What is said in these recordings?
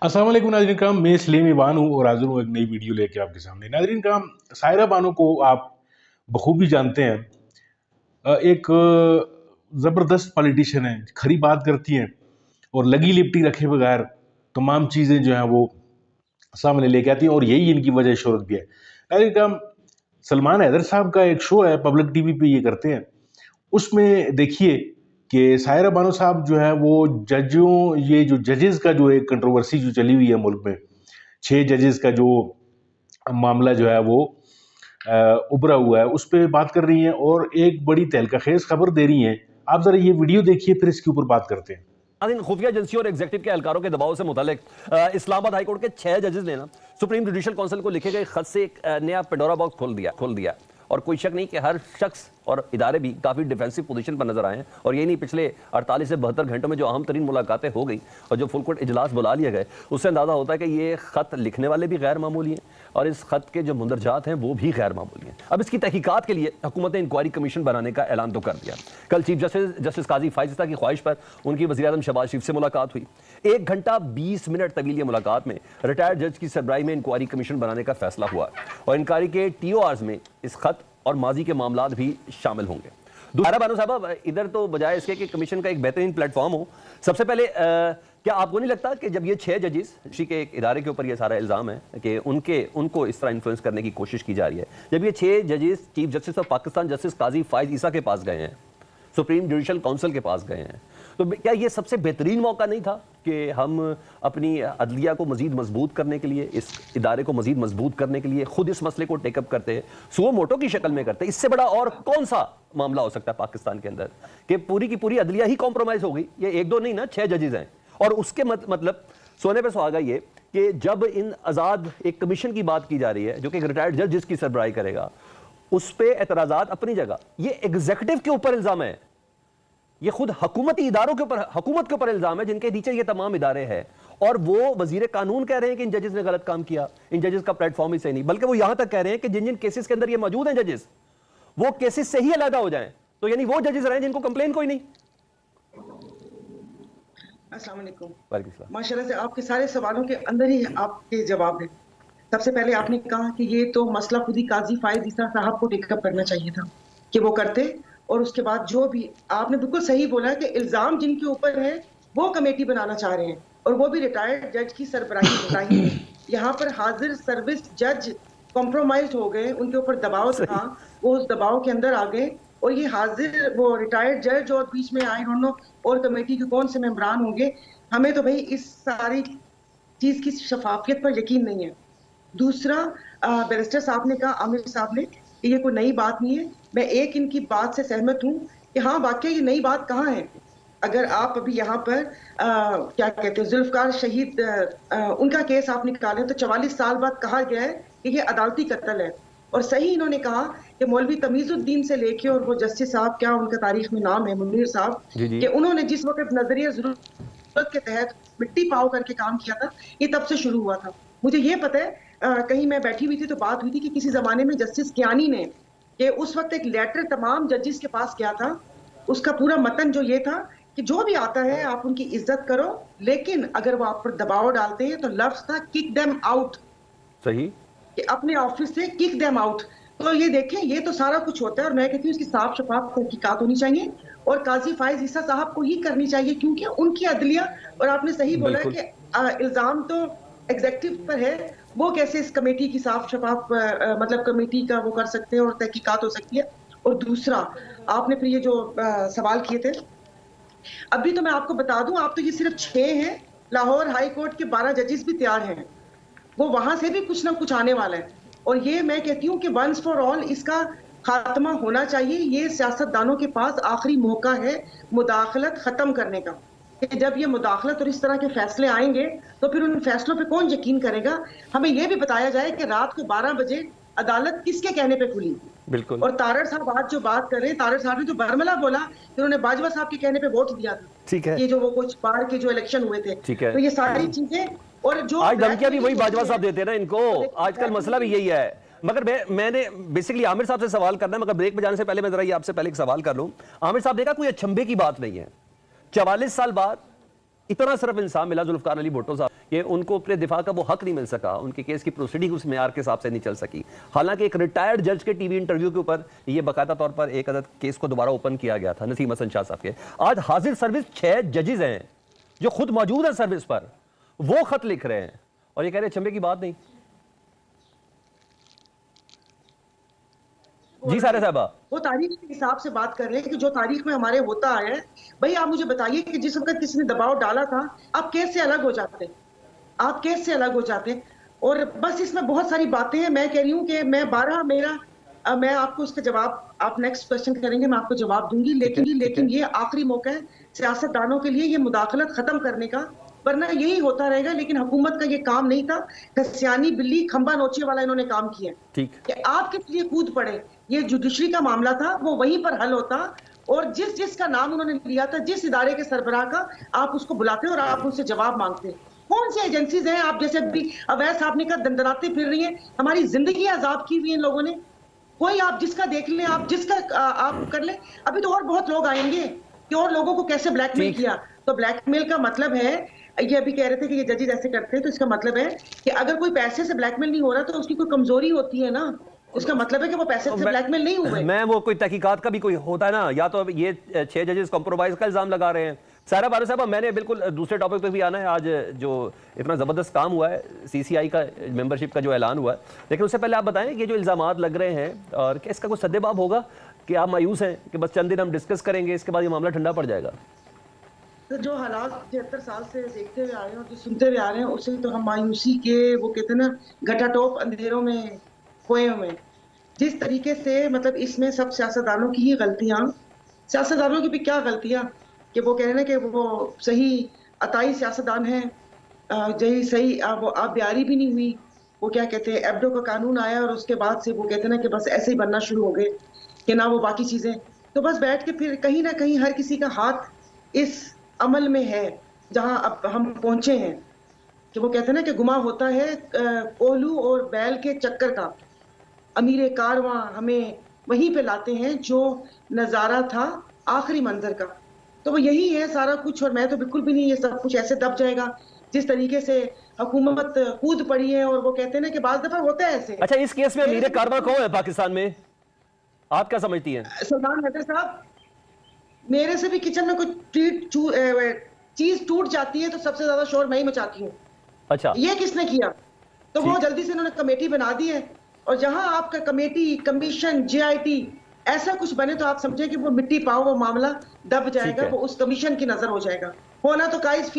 अस्सलाम वालेकुम नाज़रीन कराम, मैं सलीम ईमान हूँ और हाज़िर हूँ एक नई वीडियो लेके आपके सामने। नाज़रीन कराम, सायरा बानो को आप बखूबी जानते हैं। एक ज़बरदस्त पॉलिटिशियन है, खरी बात करती हैं और लगी लिपटी रखे बगैर तमाम चीज़ें जो हैं वो सामने लेके आती हैं और यही इनकी वजह शोहरत भी है। नाज़रीन कराम, सलमान हैदर साहब का एक शो है, पब्लिक टीवी पे ये करते हैं। उसमें देखिए कि सायरा बानो साहब जो है वो ये जो जजेस का जो एक कंट्रोवर्सी जो चली हुई है मुल्क में, 6 जजेस का जो मामला जो है वो उभरा हुआ है, उस पे बात कर रही हैं और एक बड़ी तहलका-खेज़ खबर दे रही हैं। आप ज़रा ये वीडियो देखिए, फिर इसके ऊपर बात करते हैं। खुफिया एजेंसी और एग्जीक्यूटिव के एहलकारों के दबाव से मुतालिक इस्लामाबाद हाईकोर्ट के 6 जजेस ने ना सुप्रीम जुडिशल काउंसिल को लिखे गए खत से एक नया पेंडोरा बॉक्स खोल दिया और कोई शक नहीं कि हर शख्स और इदारे भी काफ़ी डिफेंसिव पोजीशन पर नजर आए हैं। और ये नहीं, पिछले 48 से 72 घंटों में जो अहम तरीन मुलाकातें हो गई और जो फुल कोर्ट इजलास बुला लिया गए, उससे अंदाजा होता है कि ये खत लिखने वाले भी गैर मामूली हैं और इस खत के जो मुंदरजात हैं वो भी गैर मामूली हैं। अब इसकी तहकीकात के लिए हुकूमत ने इंक्वायरी कमीशन बनाने का ऐलान तो कर दिया। कल चीफ जस्टिस काजी फायज़ की ख्वाहिश पर उनकी वज़ीर आज़म शहबाज शरीफ से मुलाकात हुई। 1 घंटा 20 मिनट तवील ये मुलाकात में रिटायर्ड जज की सरबराही में इंक्वायरी कमीशन बनाने का फैसला हुआ और इंक्वायरी के TORs में इस खत और माजी के मामलात भी शामिल होंगे। सायरा बानो साहब, इधर तो बजाय इसके कि कमीशन का एक बेहतरीन प्लेटफॉर्म हो, सबसे पहले क्या आपको नहीं लगता कि जब ये 6 जजेस के एक इदारे के ऊपर ये सारा इल्ज़ाम है कि उनको इस तरह इन्फ्लुएंस करने की कोशिश की जा रही है, जब ये 6 जजेस chief justice of Pakistan justice Qazi Faez Isa के पास गए हैं, सुप्रीम जुडिशल काउंसिल के पास गए हैं, तो क्या ये सबसे बेहतरीन मौका नहीं था कि हम अपनी अदलिया को मजीद मजबूत करने के लिए, इस इदारे को मजीद मजबूत करने के लिए खुद इस मसले को टेकअप करते हैं, सुओ मोटो की शक्ल में करते? इससे बड़ा और कौन सा मामला हो सकता है पाकिस्तान के अंदर कि पूरी की पूरी अदलिया ही कॉम्प्रोमाइज हो गई? ये 1-2 नहीं ना, 6 जजेस हैं। और उसके मतलब सोने पर सुहागा ये कि जब इन आज़ाद एक कमीशन की बात की जा रही है जो कि एक रिटायर्ड जज जिसकी सरबराही करेगा, उस पर एतराज़ात अपनी जगह, ये एग्जीक्यूटिव के ऊपर इल्ज़ाम है, ये खुद हुकूमती इदारों के ऊपर, हुकूमत के ऊपर इल्जाम है जिनके नीचे ये तमाम इदारे हैं, और वो वजीर कानून कह रहे हैं कि इन जजेस ने गलत काम किया, इन जजेस का प्लेटफॉर्म ही सही नहीं, बल्कि वो यहां तक कह रहे हैं कि जिन जिन केसेस के अंदर ये मौजूद हैं जजेस, वो केसेस से ही अलग हो जाएं, तो यानी वो जजेस रहे जिनको कंप्लेन कोई नहीं। अस्सलाम वालेकुम। माशाल्लाह से आपके सारे सवालों के अंदर ही आपके जवाब हैं। सबसे पहले आपने कहा कि ये तो मसला खुद ही काजी फायज़ ईसा साहब को टेकअप करना चाहिए था कि वो करते, और उसके बाद जो भी आपने बिल्कुल सही बोला कि इल्जाम जिनके ऊपर है वो कमेटी बनाना चाह रहे हैं, और वो भी रिटायर्ड जज की सरबराही में। यहाँ पर हाजिर सर्विस जज कॉम्प्रोमाइज हो गए, उनके ऊपर दबाव था, वो उस दबाव के अंदर आ गए, और ये हाजिर वो रिटायर्ड जज और बीच में आई डोंट नो और कमेटी के कौन से मेंबरान होंगे। हमें तो भाई इस सारी चीज की शफाफियत पर यकीन नहीं है। दूसरा, बैरिस्टर साहब ने कहा, आमिर साहब ने, कि ये कोई नई बात नहीं है। मैं एक इनकी बात से सहमत हूँ कि हाँ वाकई ये नई बात कहाँ है। अगर आप अभी यहाँ पर क्या कहते हैं, जुल्फकार शहीद उनका केस आप निकालें तो 44 साल बाद कहा गया है कि ये अदालती कत्ल है, और सही इन्होंने कहा कि मौलवी तमीजुद्दीन से लेके और वो जस्टिस साहब, क्या उनका तारीख में नाम है, मुनीर साहब, कि उन्होंने जिस वक्त नजरिया जरूरत के तहत मिट्टी पाव करके काम किया था, ये तब से शुरू हुआ था। मुझे ये पता है, कहीं मैं बैठी हुई थी तो बात हुई थी कि किसी जमाने में जस्टिस कियानी ने, कि उस वक्त एक लेटर तमाम जजेस के पास गया था, उसका पूरा मतन जो ये था कि जो भी आता है आप उनकी इज्जत करो, लेकिन अगर वो आप पर दबाव डालते हैं तो लफ्ज था किक देम आउट, सही, कि अपने ऑफिस से किक देम आउट। तो ये देखें, ये तो सारा कुछ होता है, और मैं कहती हूँ इसकी साफ शफाफ तहकीकात होनी चाहिए और काजी फायज़ ईसा साहब को ही करनी चाहिए, क्योंकि उनकी अदलिया, और आपने सही बोला कि इल्जाम तो एग्जीक्यूटिव पर है, वो कैसे इस कमेटी की साफ शफाफ मतलब कमेटी का वो कर सकते हैं और तहकीकात हो सकती है। और दूसरा, आपने फिर ये जो सवाल किए थे, अभी तो मैं आपको बता दूं, आप तो ये सिर्फ 6 हैं, लाहौर हाई कोर्ट के 12 जजेस भी तैयार हैं, वो वहां से भी कुछ ना कुछ आने वाला है। और ये मैं कहती हूँ कि वंस फॉर ऑल इसका खात्मा होना चाहिए। ये सियासतदानों के पास आखिरी मौका है मुदाखलत खत्म करने का, कि जब ये मुदाखलत और इस तरह के फैसले आएंगे तो फिर उन फैसलों पे कौन यकीन करेगा। हमें यह भी बताया जाए कि रात को 12 बजे अदालत किसके कहने पे खुली। बिल्कुल। और तारड़ साहब आज जो बात कर रहे हैं, तारड़ साहब ने तो बरमला बोला कि उन्होंने बाजवा साहब के कहने पे वोट दिया था, ठीक है, ये जो वो कुछ बार के जो इलेक्शन हुए थे, ठीक है, तो ये सारी चीजें, और जो आज धमकियां भी वही बाजवा साहब देते हैं ना इनको, आजकल मसला भी यही है। मगर मैंने बेसिकली आमिर साहब से सवाल करना है, मगर ब्रेक में जाने से पहले मैं जरा ये आपसे पहले एक सवाल कर लूं। आमिर साहब, देखा कोई अचंभे की बात नहीं है, 44 साल बाद इतना सिर्फ इंसान मिला जुल्फकार अली भुट्टो साहब कि उनको अपने दिफा का वो हक नहीं मिल सका, उनके केस की प्रोसीडिंग उस मेयार के हिसाब से नहीं चल सकी। हालांकि एक रिटायर्ड जज के टीवी इंटरव्यू के ऊपर ये बाकायदा तौर पर एक अदद केस को दोबारा ओपन किया गया था नसीम हसन शाह साहब के। आज हाजिर सर्विस 6 जजेस हैं जो खुद मौजूद है सर्विस पर, वो खत लिख रहे हैं और ये कह रहे हैं चंबे की बात नहीं। जी सारे साहबा, वो तारीख के हिसाब से बात कर रहे हैं कि जो तारीख में हमारे होता आया है। भाई आप मुझे बताइए कि जिस वक्त किसी ने दबाव डाला था, आप केस से अलग हो जाते, आप केस से अलग हो जाते। और बस इसमें बहुत सारी बातें हैं। मैं कह रही हूँ कि मैं आपको इसका जवाब, आप नेक्स्ट क्वेश्चन करेंगे, मैं आपको जवाब दूंगी। लेकिन ये आखिरी मौका है सियासतदानों के लिए ये मुदाखलत खत्म करने का, वरना यही होता रहेगा। लेकिन हुकूमत का ये काम नहीं था, घसियानी बिल्ली खंबा नोचे वाला इन्होंने काम किया ठीक कि आप किस लिए कूद पड़े। ये जुडिशरी का मामला था, वो वहीं पर हल होता, और जिसका नाम उन्होंने लिया था, जिस इदारे के सरबराह का, आप उसको बुलाते और आप उनसे जवाब मांगते। कौन सी एजेंसीज हैं, आप जैसे भी अवैध साहब ने कहा दंदनाते फिर रही हैं, हमारी जिंदगी आजाद की हुई है इन लोगों ने। कोई आप जिसका देख लें, आप जिसका आप कर लें। अभी तो और बहुत लोग आएंगे कि और लोगों को कैसे ब्लैकमेल किया। तो ब्लैकमेल का मतलब है, ये अभी कह रहे थे कि ये जजेस ऐसे करते हैं, तो इसका मतलब है कि अगर कोई पैसे से ब्लैकमेल नहीं हो रहा तो उसकी कोई कमजोरी होती है ना। इसका मतलब है कि वो पैसे से ब्लैकमेल नहीं हुए। मैं वो कोई तहकीकात का भी कोई होता है ना, या तो ये 6 जजेस कॉम्प्रोमाइज का इल्जाम लगा रहे हैं। सारा बारो साहब, मैंने बिल्कुल दूसरे टॉपिक पे भी आना है। आज जो इतना जबरदस्त काम हुआ है, सीसीआई का मेंबरशिप का जो ऐलान हुआ है, लेकिन उससे पहले आप बताएं कि जो इल्जामात लग रहे हैं और क्या इसका कोई सद्देबाब होगा कि आप मायूस हैं कि बस चंद दिन हम डिस्कस करेंगे, इसके बाद ये मामला ठंडा पड़ जाएगा? तो जो हालात 73 साल से देखते हुए आ रहे हैं और जो सुनते हुए आ रहे हैं, उससे तो हम मायूसी के, वो कहते हैं ना, घटाटोप अंधेरों में खोए हुए। जिस तरीके से, मतलब इसमें सब सियासतदानों की ही गलतियां, सियासतदानों की भी क्या गलतियां कि वो कह रहे हैं कि वो सही अताई सियासतदान है, जही सही वो आप ब्यारी भी नहीं हुई। वो क्या कहते हैं, एब्डो का कानून आया और उसके बाद से वो कहते हैं ना कि बस ऐसे ही बनना शुरू हो गए कि ना वो बाकी चीजें। तो बस बैठ के फिर कहीं ना कहीं हर किसी का हाथ इस अमल में है जहां अब हम पहुंचे हैं कि वो कहते हैं ना कि गुमा होता है कोहलू और बैल के चक्कर का। अमीर कारवां हमें वहीं पे लाते हैं जो नजारा था आखिरी मंजर का। तो वो यही है सारा कुछ। और मैं तो बिल्कुल भी नहीं ये सब कुछ ऐसे दब जाएगा जिस तरीके से हुकूमत कूद पड़ी है। और वो कहते हैं ना कि बाज दफा होता है ऐसे। अच्छा, इस केस में अमीर कारवां कौन है पाकिस्तान में, आप क्या समझती हैं? सलमान हैदर साहब, मेरे से भी किचन में कुछ चीज टूट जाती है तो सबसे ज्यादा शोर मैं ही मचाती हूँ। अच्छा, ये किसने किया? तो वो जल्दी से इन्होंने कमेटी बना दी है, और जहां आपका कमेटी, कमीशन, जेआईटी ऐसा कुछ बने तो आप समझे कि वो मिट्टी पाओ, वो मामला दब जाएगा, वो उस कमीशन की नजर हो जाएगा। होना तो काइज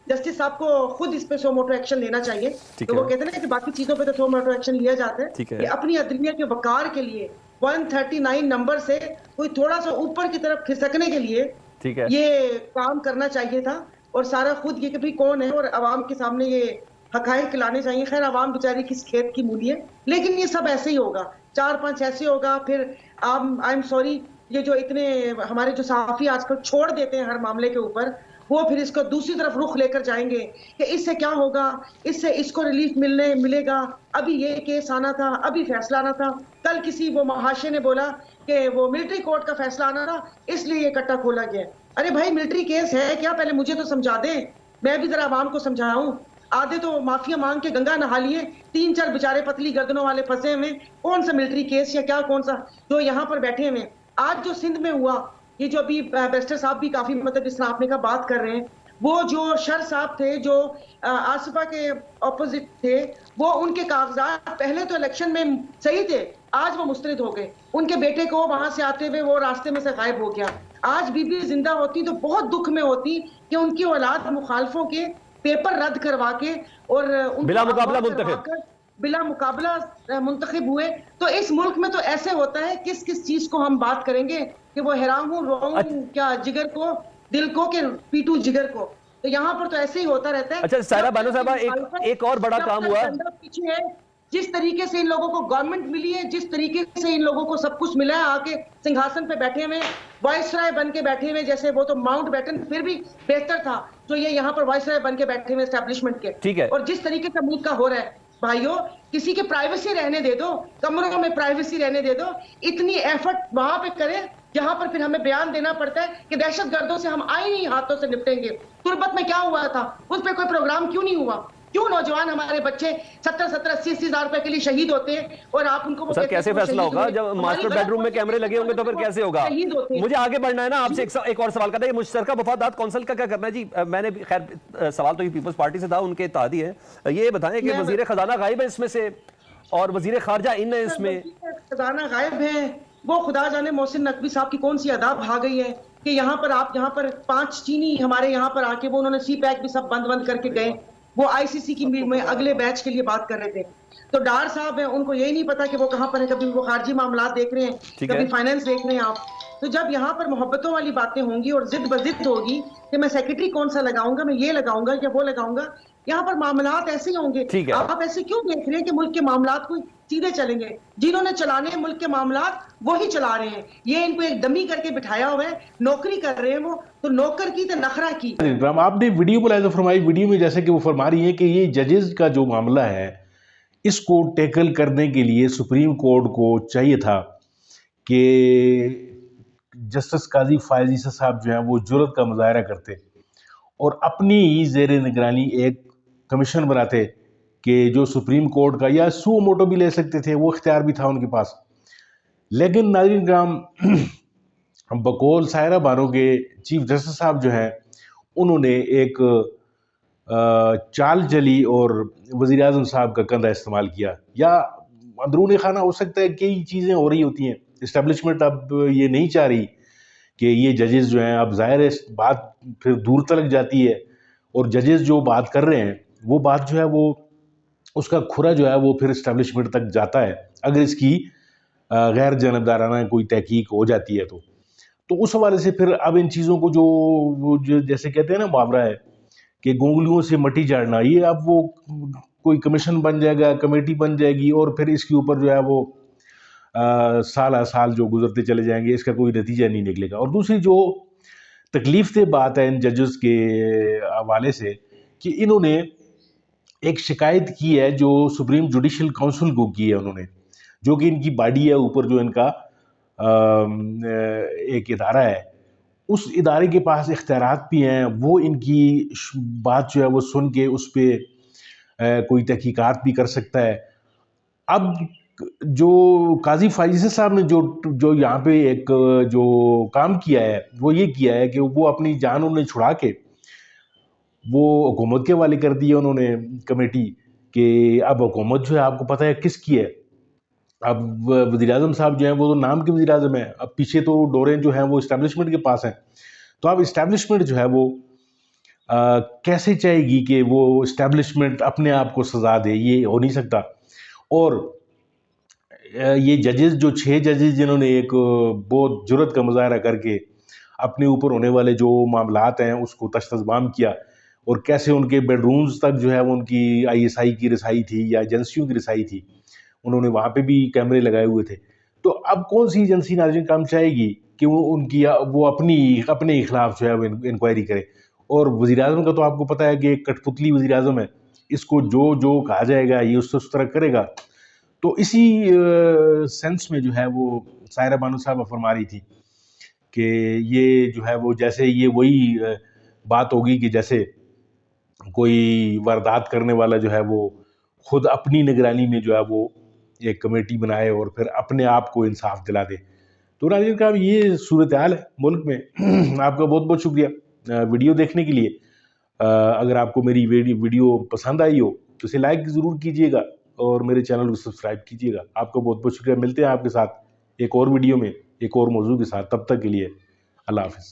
जस्टिस साहब को खुद इस पे सो मोटो एक्शन लेना चाहिए। तो वो कहते हैं ना कि बाकी चीजों पे तो सो मोटो एक्शन लिया जाता है कि अपनी अदलिया के वकार के लिए 139 नंबर से कोई थोड़ा सा ऊपर की तरफ खिसकने के लिए ये काम करना चाहिए था। और सारा खुद ये कि भाई कौन है, और आवाम के सामने ये हकायक लाने चाहिए। खैर आवाम बेचारी किस खेत की मूली है, लेकिन ये सब ऐसे ही होगा, 4-5 ऐसे होगा। फिर आई एम सॉरी, ये जो इतने हमारे जो सहाफी आजकल छोड़ देते हैं हर मामले के ऊपर, वो फिर इसको दूसरी तरफ रुख लेकर जाएंगे कि इससे क्या होगा, इससे इसको रिलीफ मिलेगा, अभी ये केस आना था, अभी फैसला आना था, कल किसी वो महाशय ने बोला कि वो मिलिट्री कोर्ट का फैसला आना था इसलिए ये कट्टा खोला गया। अरे भाई, मिलिट्री केस है क्या? पहले मुझे तो समझा दें, मैं भी जरा आवाम को समझाऊं। आधे तो माफिया मांग के गंगा नहा लिए, 3-4 बेचारे पतली गर्दनों वाले फंसे हुए। कौन सा मिलिट्री केस या क्या, कौन सा जो यहाँ पर बैठे हुए। आज जो सिंध में हुआ, ये जो अभी बैरिस्टर साहब भी काफी, मतलब जिस तरह आपने का बात कर रहे हैं, वो जो शर साहब थे जो आसिफा के ऑपोजिट थे, वो उनके कागजात पहले तो इलेक्शन में सही थे, आज वो मुस्तरद हो गए। उनके बेटे को वहां से आते हुए वो रास्ते में से गायब हो गया। आज बीबी जिंदा होती तो बहुत दुख में होती कि उनकी औलाद मुखालफों के पेपर रद्द करवा के और बिला मुकाबला मुंतखब हुए। तो इस मुल्क में तो ऐसे होता है, किस किस चीज को हम बात करेंगे कि वो हैरान हूँ, रोऊं क्या जिगर को, दिल को के पीटू जिगर को। तो यहाँ पर तो ऐसे ही होता रहता है। अच्छा सायरा बानो साहबा, एक और बड़ा काम हुआ पीछे है। जिस तरीके से इन लोगों को गवर्नमेंट मिली है, जिस तरीके से इन लोगों को सब कुछ मिला है, आके सिंहासन पे बैठे हुए, वाइसराय बन के बैठे हुए, जैसे वो तो माउंट बैटन फिर भी बेहतर था, जो ये यहाँ पर वाइसराय बन के बैठे हुए एस्टेब्लिशमेंट के। ठीक है। और जिस तरीके से मुल्क का हो रहा है, भाइयों, किसी की प्राइवेसी रहने दे दो, कमरों में प्राइवेसी रहने दे दो। इतनी एफर्ट वहां पे करें यहाँ पर फिर हमें बयान देना पड़ता है कि दहशतगर्दों से हम आईनी हाथों से निपटेंगे। तुर्बत में क्या हुआ था, उस पर कोई प्रोग्राम क्यों नहीं हुआ? क्यों नौजवान हमारे बच्चे 70-70, 80-80 हजार रुपए के लिए शहीद होते हैं और आप उनको सर कैसे फैसला होगा जब मास्टर बेडरूम में कैमरे लगे होंगे तो फिर कैसे होगा? मुझे आगे बढ़ना है ना, आपसे एक और सवाल करना है, मुश्तरका वफादात कौंसिल का क्या करना है जी? मैंने खैर सवाल तो पीपल्स पार्टी से था, उनके इत्तेहादी है, ये बताएं कि वजीर खजाना गायब है इसमें से और वजीर खारजा इन है इसमें। खजाना गायब है, वो खुदा जाने मोहसिन नकवी साहब की कौन सी अदा भाग गई है कि यहाँ पर 5 चीनी हमारे यहाँ पर आके वो उन्होंने सी पैक भी सब बंद करके गए। वो आईसीसी की में अगले बैच के लिए बात कर रहे थे। तो डार साहब है, उनको यही नहीं पता कि वो कहाँ पर है, कभी वो खारजी मामला देख रहे हैं, कभी फाइनेंस देख रहे हैं आप। तो जब यहाँ पर मोहब्बतों वाली बातें होंगी और जिद बजिद होगी कि मैं सेक्रेटरी कौन सा लगाऊंगा, मैं ये लगाऊंगा या वो लगाऊंगा, यहाँ पर मामलात ऐसे ही होंगे। आप ऐसे क्यों देख रहे हैं कि मुल्क के मामलात को सीधे चलेंगे? जिन्होंने चलाने मुल्क के मामलात वो ही चला रहे हैं। ये इनको एक डमी करके बिठाया हुआ है, नौकरी कर रहे हैं वो, तो नौकर की तो नखरा की। आपने वीडियो बुलाया फरमाई, वीडियो में जैसे कि वो फरमा रही है कि ये जजेस का जो मामला है इसको टैकल करने के लिए सुप्रीम कोर्ट को चाहिए था कि जस्टिस काजी फायज ईसा साहब जो हैं वो जुर्रत का मुजाहरा करते और अपनी ही ज़ेर निगरानी एक कमीशन बनाते कि जो सुप्रीम कोर्ट का, या सू मोटो भी ले सकते थे, वो इख्तियार भी था उनके पास। लेकिन नाज़रीन किराम, बकौल सायरा बानो के चीफ जस्टिस साहब जो हैं उन्होंने एक चाल चली और वज़ीर आज़म साहब का कंधा इस्तेमाल किया, या अंदरूनी खाना हो सकता है कई चीज़ें हो रही होती हैं। इस्टेब्लिशमेंट अब ये नहीं चाह रही कि ये जजेस जो हैं, अब ज़ाहिर है बात फिर दूर तक जाती है और जजेस जो बात कर रहे हैं वो बात जो है वो उसका खुरा जो है वो फिर इस्टेब्लिशमेंट तक जाता है अगर इसकी गैर जानबदाराना कोई तहकीक हो जाती है। तो उस हवाले से फिर अब इन चीज़ों को जो जैसे कहते हैं ना मुहावरा है कि गोंगलियों से मट्टी झाड़ना, ये अब वो कोई कमीशन बन जाएगा, कमेटी बन जाएगी और फिर इसके ऊपर जो है वो साल साल जो गुजरते चले जाएंगे, इसका कोई नतीजा नहीं निकलेगा। और दूसरी जो तकलीफ दे बात है इन जजेस के हवाले से कि इन्होंने एक शिकायत की है जो सुप्रीम जुडिशल काउंसिल को की है उन्होंने, जो कि इनकी बॉडी है ऊपर, जो इनका एक इदारा है, उस इदारे के पास इख्तियारात भी हैं, वो इनकी बात जो है वो सुन के उस पर कोई तहकीकात भी कर सकता है। अब जो काजी फायज़ साहब ने जो यहाँ पे एक जो काम किया है वो ये किया है कि वो अपनी जान उन्हें छुड़ा के वो हुकूमत के हवाले कर दिया उन्होंने कमेटी कि अब हुकूमत जो है आपको पता है किसकी है। अब वज़ीर-ए-आज़म साहब जो हैं वो तो नाम के वज़ीर-ए-आज़म हैं, अब पीछे तो डोरें जो हैं वो इस्टेब्लिशमेंट के पास हैं। तो अब इस्टेब्लिशमेंट जो है वो कैसे चाहेगी कि वो इस्टेब्लिशमेंट अपने आप को सज़ा दे? ये हो नहीं सकता। और ये जजेस जो 6 जजेस जिन्होंने एक बहुत जुर्रत का मुजाहरा करके अपने ऊपर होने वाले जो मामलात हैं उसको तश्त-ए-ज़माम किया और कैसे उनके बेडरूम्स तक जो है वो उनकी ISI की रसाई थी या एजेंसियों की रसाई थी, उन्होंने वहाँ पे भी कैमरे लगाए हुए थे। तो अब कौन सी एजेंसी नाज़रीन काम चाहेगी कि वो अपने खिलाफ जो है वो इंक्वायरी करे? और वज़ीर-ए-आज़म का तो आपको पता है कि एक कठपुतली वज़ीर-ए-आज़म है, इसको जो कहा जाएगा ये उस तरह करेगा। तो इसी सेंस में जो है वो सायरा बानो साहब फरमा रही थी कि ये जो है वो जैसे ये वही बात होगी कि जैसे कोई वारदात करने वाला जो है वो खुद अपनी निगरानी में जो है वो एक कमेटी बनाए और फिर अपने आप को इंसाफ दिला दे। तो नाज़रीन का ये सूरत हाल है मुल्क में। आपका बहुत बहुत शुक्रिया वीडियो देखने के लिए। अगर आपको मेरी वीडियो पसंद आई हो तो इसे लाइक ज़रूर कीजिएगा और मेरे चैनल को सब्सक्राइब कीजिएगा। आपका बहुत बहुत शुक्रिया। मिलते हैं आपके साथ एक और वीडियो में एक और मौजू के साथ। तब तक के लिए अल्लाह हाफ़िज़।